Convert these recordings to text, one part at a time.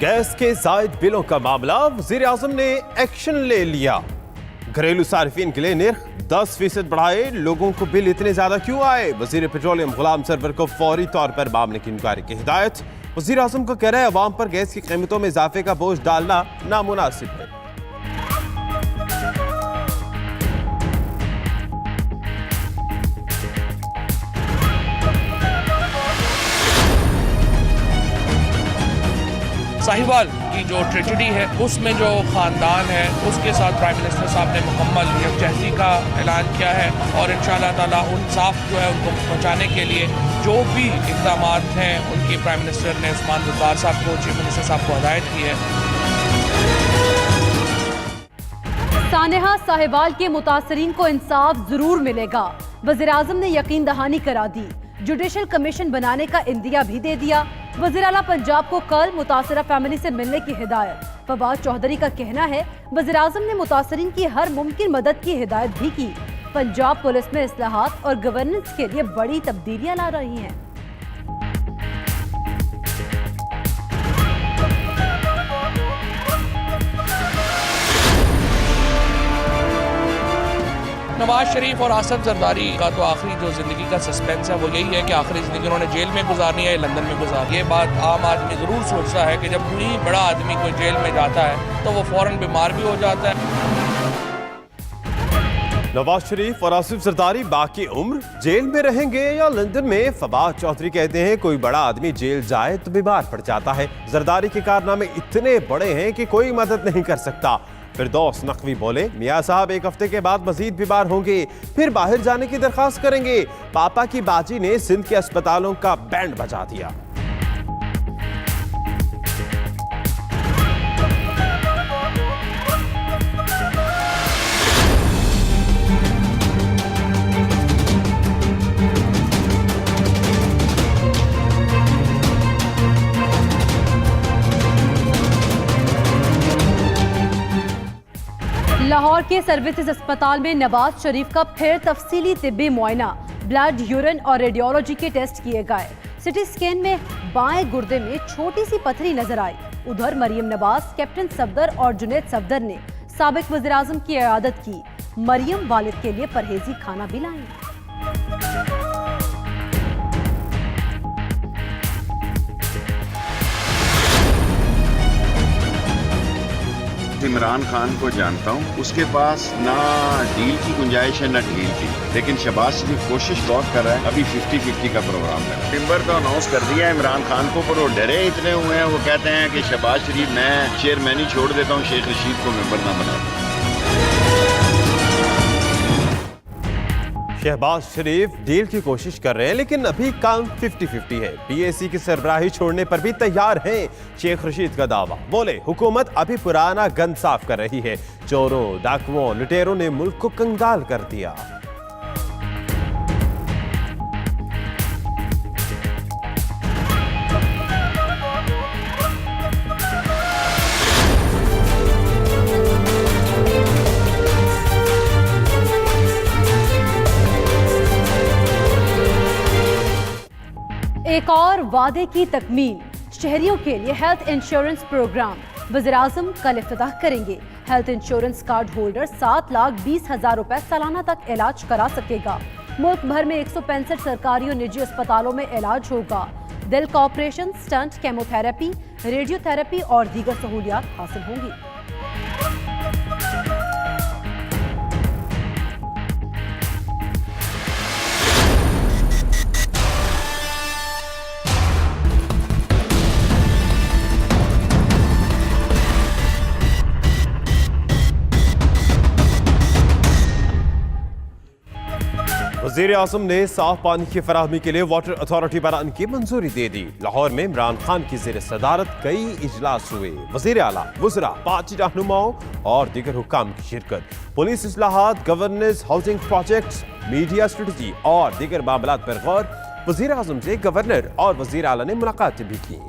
Gas के जायद बिलों का मामला, वजीर आजम ने एक्शन ले लिया। घरेलू सार्फिन के लिए निर्ख 10% बढ़ाए। लोगों को बिल इतने ज्यादा क्यों आए? वजीर पेट्रोलियम गुलाम सरवर को फौरी तौर पर मामले की इंक्वायरी की हिदायत। वजीर आजम को कह रहे हैं अवाम पर गैस की कीमतों में इजाफे का बोझ डालना नामुनासिब है। साहिवाल की जो ट्रेजेडी है उसमें जो खानदान है उसके साथ प्राइम मिनिस्टर साहब ने मुकम्मल यकजहती का ऐलान किया है और इंशाअल्लाह ताला इंसाफ जो है उनको पहुंचाने के लिए जो भी इक़दाम हैं उनकी प्राइम मिनिस्टर ने उस्मान बुज़दार साहब को, चीफ मिनिस्टर साहब को हिदायत की है। सानेहा साहिवाल के मुतासरीन को इंसाफ जरूर मिलेगा। वज़ीर आज़म ने यकीन दहानी करा दी। जुडिशल कमीशन बनाने का इंदिया भी दे दिया। वज़ीर आला पंजाब को कल मुतासरा फैमिली से मिलने की हिदायत। फवाद चौधरी का कहना है वज़ीर आज़म ने मुतासरीन की हर मुमकिन मदद की हिदायत भी की। पंजाब पुलिस में इस्लाहात और गवर्नेंस के लिए बड़ी तब्दीलियां ला रही हैं। नवाज शरीफ और आसिफ जरदारी का तो आखिरी जो जिंदगी का सस्पेंस है वो यही है कि आखिरी जिंदगी उन्होंने जेल में गुजारनी है या लंदन में गुजारनी है। ये बात आम आदमी जरूर सोचता है कि जब कोई बड़ा आदमी कोई जेल में जाता है तो वो फौरन बीमार भी हो जाता है। नवाज शरीफ और आसिफ जरदारी बाकी उम्र जेल में रहेंगे या लंदन में? फवाद चौधरी कहते हैं कोई बड़ा आदमी जेल जाए तो बीमार पड़ जाता है। जरदारी के कारनामे इतने बड़े हैं कि कोई मदद नहीं कर सकता। फिरदौस नकवी बोले मियां साहब एक हफ्ते के बाद मजीद बीमार होंगे, फिर बाहर जाने की दरखास्त करेंगे। पापा की बाजी ने सिंध के अस्पतालों का बैंड बजा दिया। लाहौर के सर्विसेज अस्पताल में नवाज शरीफ का फिर तफसीली तिब्बी मुआयना। ब्लड, यूरिन और रेडियोलॉजी के टेस्ट किए गए। सिटी स्कैन में बाएं गुर्दे में छोटी सी पथरी नजर आई। उधर मरियम नवाज, कैप्टन सफदर और जुनैद सफदर ने साबिक वज़ीर आज़म की इयादत की। मरियम वालिद के लिए परहेजी खाना भी लाई। इमरान खान को जानता हूँ, उसके पास ना डील की गुंजाइश है ना ढील की, लेकिन शहबाज शरीफ कोशिश बहुत कर रहा है। अभी 50-50 का प्रोग्राम है। मेंबर तो अनाउंस कर दिया इमरान खान को, पर वो डरे इतने हुए हैं। वो कहते हैं कि शहबाज शरीफ मैं चेयरमैन ही छोड़ देता हूँ, शेख रशीद को मेंबर ना बना। शहबाज शरीफ डील की कोशिश कर रहे हैं लेकिन अभी काम 50-50 है। पीएसी की सरबराही छोड़ने पर भी तैयार हैं। शेख रशीद का दावा, बोले हुकूमत अभी पुराना गंद साफ कर रही है। चोरों, डाकुओं, लुटेरों ने मुल्क को कंगाल कर दिया। एक और वादे की तकमील, शहरियों के लिए हेल्थ इंश्योरेंस प्रोग्राम। वज़ीर आज़म कल इफ्तिताह करेंगे। हेल्थ इंश्योरेंस कार्ड होल्डर 7,20,000 रुपए सालाना तक इलाज करा सकेगा। मुल्क भर में 165 सरकारी और निजी अस्पतालों में इलाज होगा। दिल का ऑपरेशन, स्टंट, केमोथेरेपी, रेडियोथेरेपी और दीगर सहूलियात हासिल होंगी। वज़ीर आज़म ने साफ पानी की फराहमी के लिए वाटर अथॉरिटी बनाने की मंजूरी दे दी। लाहौर में इमरान खान की ज़ेर सदारत कई इजलास हुए। वज़ीर आला, वज़रा, पार्टी रहनुमाओं और दीगर हुक्काम की शिरकत। पुलिस इस्लाहात, governance, housing projects, media strategy और दीगर मामलात पर गौर। वज़ीर आज़म से गवर्नर और वज़ीर आला ने मुलाकातें भी की।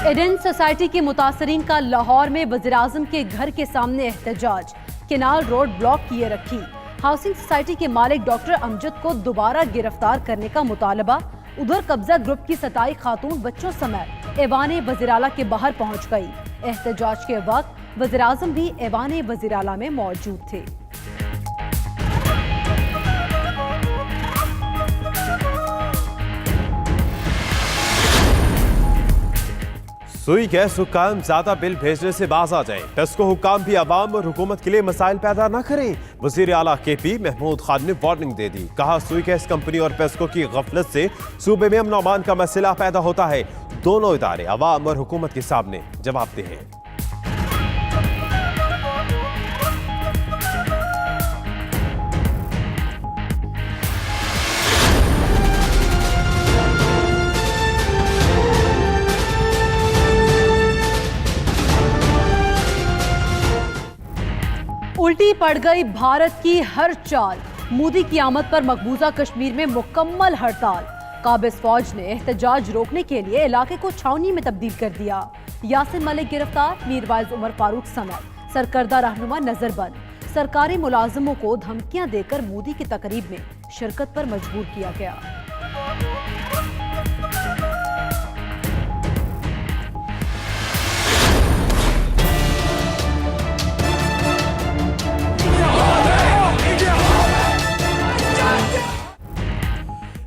एडेन सोसाइटी के मुतासरीन का लाहौर में वज़ीर-ए-आज़म के घर के सामने एहतजाज, केनाल रोड ब्लॉक किए रखी। हाउसिंग सोसाइटी के मालिक डॉक्टर अमजद को दोबारा गिरफ्तार करने का मुतालबा। उधर कब्जा ग्रुप की 27 खातून बच्चों समेत ऐवान वज़ीर-ए-आला के बाहर पहुंच गई। एहतजाज के वक्त वज़ीर-ए-आज़म भी ऐवान वज़ीर-ए-आला में मौजूद थे। सुई गैस हुक्काम ज्यादा बिल भेजने से बाज आ जाएं। पेस्को हुक्काम भी आवाम और हुकूमत के लिए मसाइल पैदा न करें। वजीर आला KP महमूद खान ने वार्निंग दे दी। कहा, सुई गैस कंपनी और पेस्को की गफलत से सूबे में अमन अमान का मसला पैदा होता है। दोनों इदारे आवाम और हुकूमत के सामने जवाबदेह हैं। उल्टी पड़ गई भारत की हर चाल। मोदी की आमद पर मकबूजा कश्मीर में मुकम्मल हड़ताल। काबिज फौज ने एहतजाज रोकने के लिए इलाके को छावनी में तब्दील कर दिया। यासिन मलिक गिरफ्तार, मीरवाइज उमर फारूक समेत सरकर्दा रहनुमा नजरबंद। सरकारी मुलाजिमों को धमकियां देकर मोदी की तकरीब में शिरकत पर मजबूर किया गया।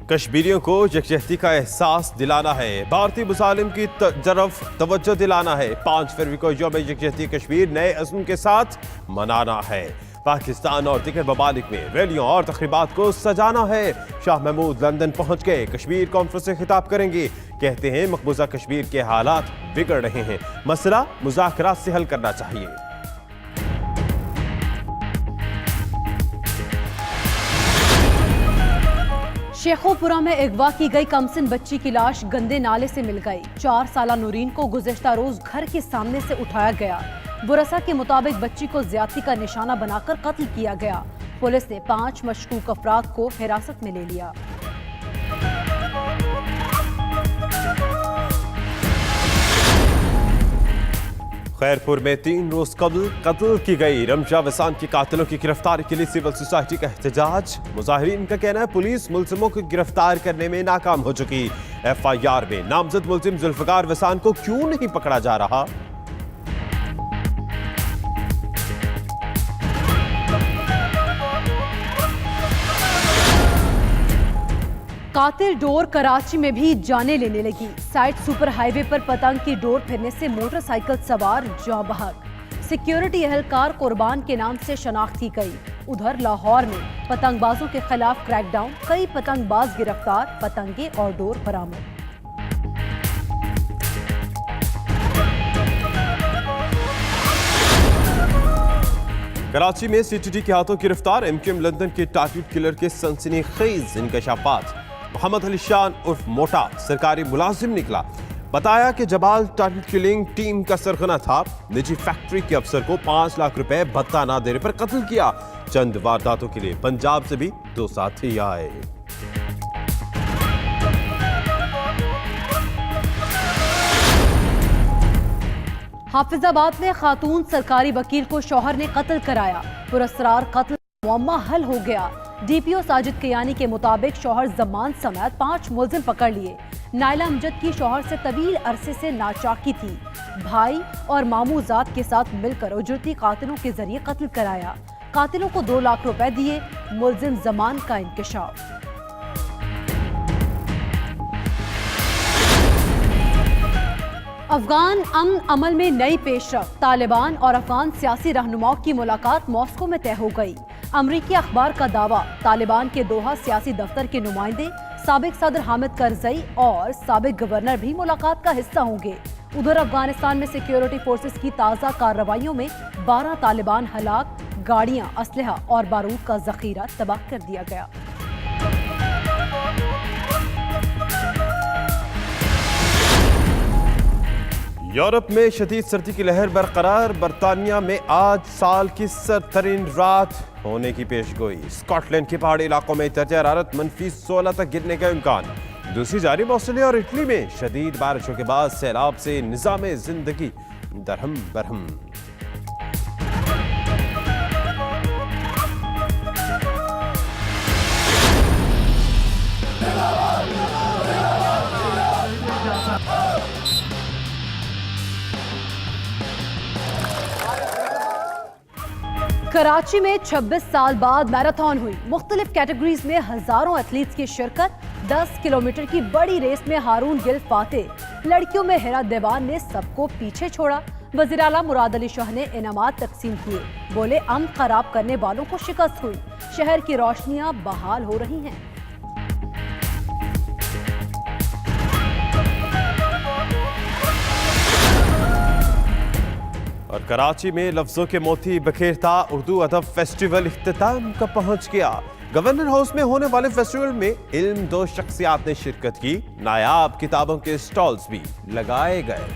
कश्मीरियों को यकजहती का एहसास दिलाना है। भारतीय मुसालिम की तरफ तवज्जो दिलाना है। 5 फरवरी को यौम यकजहती कश्मीर नए अज़्म के साथ मनाना है। पाकिस्तान और दिगर ममालिक में रैलियों और तकरीबात को सजाना है। शाह महमूद लंदन पहुंच गए, कश्मीर कॉन्फ्रेंस से खिताब करेंगे। कहते हैं मकबूजा कश्मीर के हालात बिगड़ रहे हैं, मसला मुज़ाकरात से हल करना चाहिए। शेखोपुरा में अगवा की गई कमसिन बच्ची की लाश गंदे नाले से मिल गई। 4 साला नूरीन को गुज़िश्ता रोज घर के सामने से उठाया गया। बुरसा के मुताबिक बच्ची को ज्यादती का निशाना बनाकर कत्ल किया गया। पुलिस ने 5 मशकूक अफराद को हिरासत में ले लिया। खैरपुर में 3 रोज कबल कत्ल की गई रमजा वसान के कातिलों की गिरफ्तारी के लिए सिविल सोसाइटी का एहतजाज। मुजाहिरीन का कहना है पुलिस मुलजिमों को गिरफ्तार करने में नाकाम हो चुकी। FIR में नामजद मुलजिम जुल्फकार वसान को क्यों नहीं पकड़ा जा रहा? कातिल डोर कराची में भी जाने लेने लगी। साइड सुपर हाईवे पर पतंग की डोर फिरने से मोटरसाइकिल सवार जाँ बहक। सिक्योरिटी एहलकार कुर्बान के नाम से शनाख्त की गई। उधर लाहौर में पतंगबाजों के खिलाफ क्रैकडाउन, कई पतंगबाज गिरफ्तार, पतंगे और डोर बरामद। कराची में CTT के हाथों गिरफ्तार MKM लंदन के टारगेट किलर के सनसनीखेज इंकशाफात। मोहम्मद अली शान उर्फ मोटा सरकारी मुलाजिम निकला। बताया कि जबाल टारगेट किलिंग टीम का सरगना था। निजी फैक्ट्री के अफसर को 5 लाख रुपए भत्ता ना देने पर कत्ल किया। चंद वारदातों के लिए पंजाब से भी 2 साथी आए। हाफिजाबाद में खातून सरकारी वकील को शौहर ने कत्ल कराया। पुरस्कार कत्ल मुअम्मा हल हो गया। DPO साजिद कियानी के मुताबिक शौहर जमान समेत 5 मुलजिम पकड़ लिए। नायला अमजद की शौहर से तवील अरसे से नाचाकी थी। भाई और मामूजात के साथ मिलकर उजरती कातिलों के जरिए कत्ल कराया। कातिलों को 2 लाख रुपए दिए। मुलजिम जमान का इंकशाफ। अफगान अमन अमल में नई पेशरफ। तालिबान और अफगान सियासी रहनुमाओं की मुलाकात मॉस्को में तय हो गई। अमरीकी अखबार का दावा, तालिबान के दोहा सियासी दफ्तर के नुमाइंदे साबिक सदर हामिद करजई और साबिक गवर्नर भी मुलाकात का हिस्सा होंगे। उधर अफगानिस्तान में सिक्योरिटी फोर्सेस की ताज़ा कार्रवाइयों में 12 तालिबान हलाक, गाड़ियां, असलहा और बारूद का जखीरा तबाह कर दिया गया। यूरोप में शदीद सर्दी की लहर बरकरार। बरतानिया में आज साल की सर्दतरीन रात होने की पेशगोई। स्कॉटलैंड के पहाड़ी इलाकों में दर्जा हरारत -16 तक गिरने का इम्कान। दूसरी जानिब ऑस्ट्रेलिया और इटली में शदीद बारिशों के बाद सैलाब से निजाम जिंदगी दरहम बरहम। कराची में 26 साल बाद मैराथन हुई। मुख्तलिफ कैटेगरीज में हजारों एथलीट्स की शिरकत। 10 किलोमीटर की बड़ी रेस में हारून गिल फातेह। लड़कियों में हिरा देवान ने सबको पीछे छोड़ा। वज़ीर आला मुराद अली शाह ने इनामात तकसीम किए। बोले अमन खराब करने वालों को शिकस्त हुई। शहर की रोशनियां बहाल हो रही हैं। और कराची में लफ्जों के मोती बखेरता उर्दू अदब फेस्टिवल इख्तिताम का पहुंच गया। गवर्नर हाउस में होने वाले फेस्टिवल में इल्म दो शख्सियात ने शिरकत की। नायाब किताबों के स्टॉल्स भी लगाए गए।